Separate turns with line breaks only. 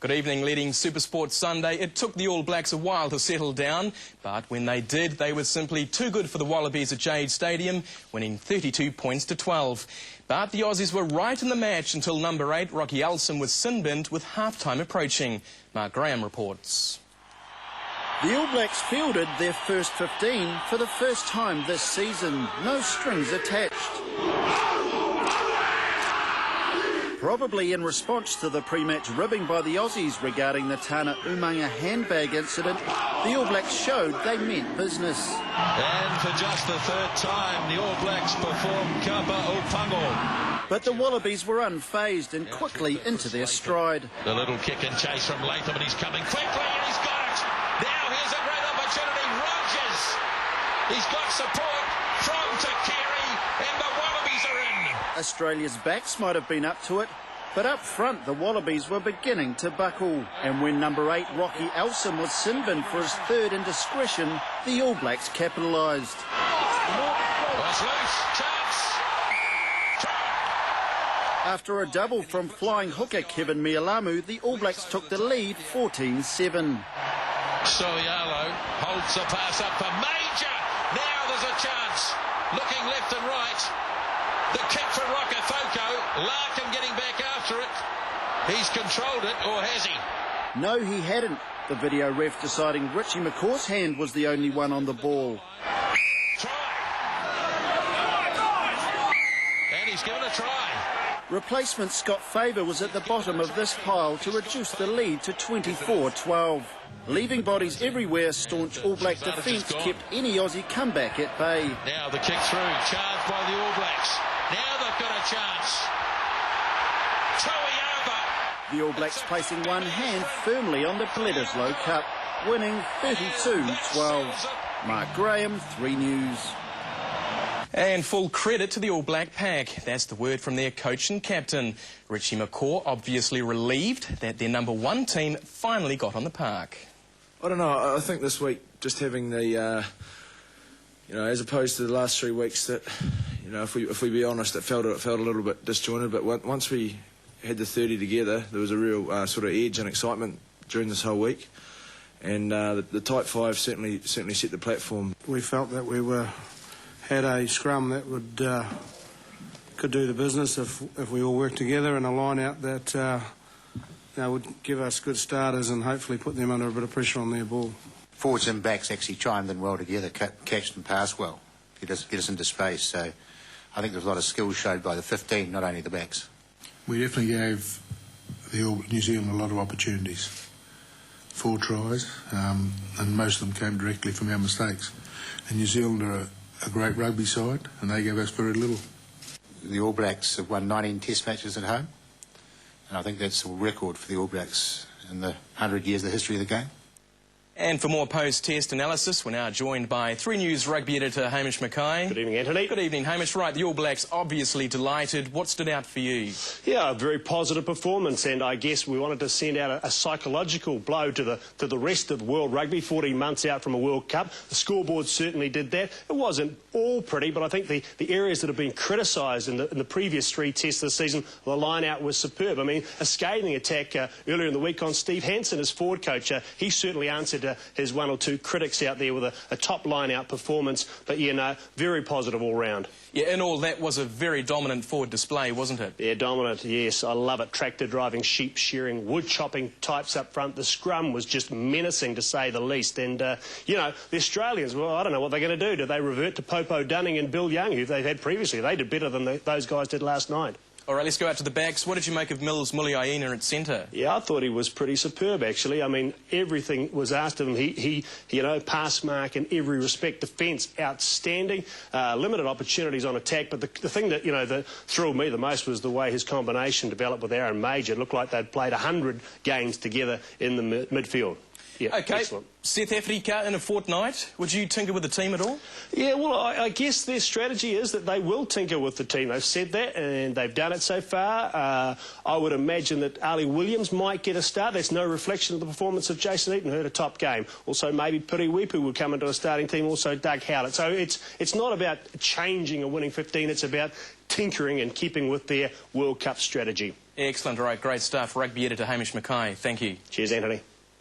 Good evening. Leading Supersport Sunday, it took the All Blacks a while to settle down, but when they did, they were simply too good for the Wallabies at Jade Stadium, winning 32 points to 12. But the Aussies were right in the match until number 8, Rocky Elsom, was sin-binned with half-time approaching. Mark Graham reports.
The All Blacks fielded their first 15 for the first time this season. No strings attached. Probably in response to the pre-match ribbing by the Aussies regarding the Tana Umaga handbag incident, the All Blacks showed they meant business.
And for just the third time, the All Blacks performed Kapa Opango.
But the Wallabies were unfazed and quickly into their stride.
The little kick and chase from Latham, and he's coming quickly, and he's got it. Now here's a great opportunity. Rogers, he's got support from Takiri, and the Wallabies are in.
Australia's backs might have been up to it, but up front the Wallabies were beginning to buckle. And when number 8 Rocky Elsom was sin-binned for his third indiscretion, the All Blacks capitalised. After a double from flying hooker Kevin Mialamu, the All Blacks took the lead 14-7.
Soialo holds the pass up for Major. Now there's a chance. Looking left and right. The kick for Rokafoko. Larkham getting back after it. He's controlled it, or has he?
No, he hadn't. The video ref deciding Richie McCaw's hand was the only one on the ball.
Try. And he's given a try.
Replacement Scott Faber was at the bottom of this pile to reduce the lead to 24-12. Leaving bodies everywhere, staunch All Black defence kept any Aussie comeback at bay.
Now the kick through, charged by the All Blacks. Now they've got a chance. Toiava.
The All Blacks placing one hand firmly on the Bledisloe Cup, winning 32-12. Mark Graham, 3 News.
And full credit to the All Black pack. That's the word from their coach and captain. Richie McCaw obviously relieved that their number 1 team finally got on the park.
I don't know, I think this week, just having the, you know, as opposed to the last 3 weeks, that, you know, if we be honest, it felt a little bit disjointed, but once we had the 30 together, there was a real sort of edge and excitement during this whole week, and the Type 5 certainly set the platform.
We felt that we had a scrum that would could do the business if we all worked together, and a line out that would give us good starters and hopefully put them under a bit of pressure on their ball.
Forwards and backs actually chimed in well together, catched and passed well, get us into space. So I think there's a lot of skill showed by the 15, not only the backs.
We definitely gave New Zealand a lot of opportunities, 4 tries, and most of them came directly from our mistakes. And New Zealand are a great rugby side, and they gave us very little.
The All Blacks have won 19 Test matches at home, and I think that's a record for the All Blacks in the 100 years of the history of the game.
And for more post-test analysis, we're now joined by 3 News rugby editor Hamish Mackay.
Good evening, Anthony.
Good evening, Hamish. Right, the All Blacks obviously delighted. What stood out for you?
Yeah, a very positive performance, and I guess we wanted to send out a psychological blow to the rest of world rugby, 14 months out from a World Cup. The scoreboard certainly did that. It wasn't all pretty, but I think the areas that have been criticised in the previous 3 tests this season, the line-out was superb. I mean, a scathing attack earlier in the week on Steve Hansen, his forward coach. He certainly answered his 1 or 2 critics out there with a top line-out performance, but, you know, very positive all round.
Yeah, in all, that was a very dominant forward display, wasn't it?
Yeah, dominant, yes. I love it. Tractor driving, sheep shearing, wood chopping types up front. The scrum was just menacing, to say the least. And, you know, the Australians, well, I don't know what they're going to do. Do they revert to Popo Dunning and Bill Young, who they've had previously? They did better than those guys did last night.
All right, let's go out to the backs. What did you make of Mills Muliaina at centre?
Yeah, I thought he was pretty superb, actually. I mean, everything was asked of him. He you know, pass mark in every respect. Defence, outstanding. Limited opportunities on attack. But the thing that, you know, that thrilled me the most was the way his combination developed with Aaron Major. It looked like they'd played 100 games together in the midfield. Yeah,
okay,
excellent.
South Africa in a fortnight. Would you tinker with the team at all?
Yeah, well, I guess their strategy is that they will tinker with the team. They've said that, and they've done it so far. I would imagine that Ali Williams might get a start. That's no reflection of the performance of Jason Eaton, who had a top game. Also, maybe Piriwepu would come into a starting team. Also, Doug Howlett. So it's not about changing a winning 15. It's about tinkering and keeping with their World Cup strategy.
Excellent. All right, great stuff. Rugby editor Hamish Mackay, thank you.
Cheers, Anthony.